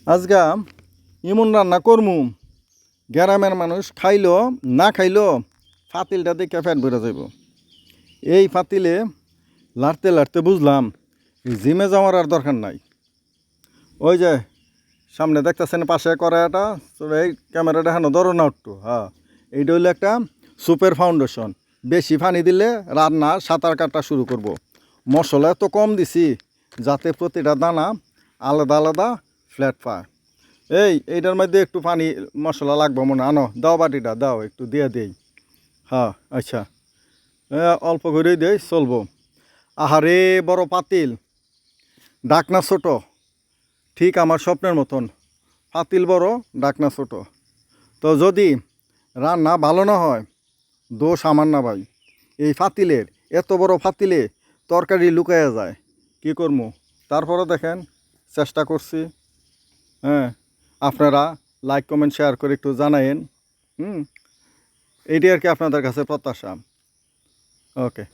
আজকা এমন রান্না করমু গ্রামের মানুষ খাইলো না খাইলো ফাতিলটা দেখে ফ্যাট ভরে যাইব। এই ফাতিলে লাড়তে লাড়তে বুঝলাম জিমে যাওয়ার আর দরকার নাই। ওই যে সামনে দেখতেছেন পাশে কড়াইটা, এই ক্যামেরাটা হেন ধরো না একটু। হ্যাঁ, এইটা হইলো একটা সুপের ফাউন্ডেশন। বেশি পানি দিলে রান্না সাঁতার কাটা শুরু করব। মশলা এত কম দিছি যাতে প্রতিটা দানা আলাদা আলাদা ফ্ল্যাট পায়। এইটার মধ্যে একটু পানি মশলা লাগবে মনে, আনো দাও, বাটিটা দাও, একটু দিয়ে দেই। হ্যাঁ আচ্ছা, অল্প করেই দেই, চলবো। আহারে বড় পাতিল, ডাকনা ছোট, ঠিক আমার স্বপ্নের মতন। পাতিল বড়, ডাকনা ছোট। তো যদি রান্না ভালো না হয় দোষ আমার না ভাই। এই ফাতিলের, এত বড় ফাতিলে তরকারি লুকায়া যায়, কি করবো? তারপরে দেখেন চেষ্টা করছি। হ্যাঁ, আপনারা লাইক কমেন্ট শেয়ার করে একটু জানায়েন। এটি আর কি আপনাদের কাছে প্রত্যাশা। ওকে।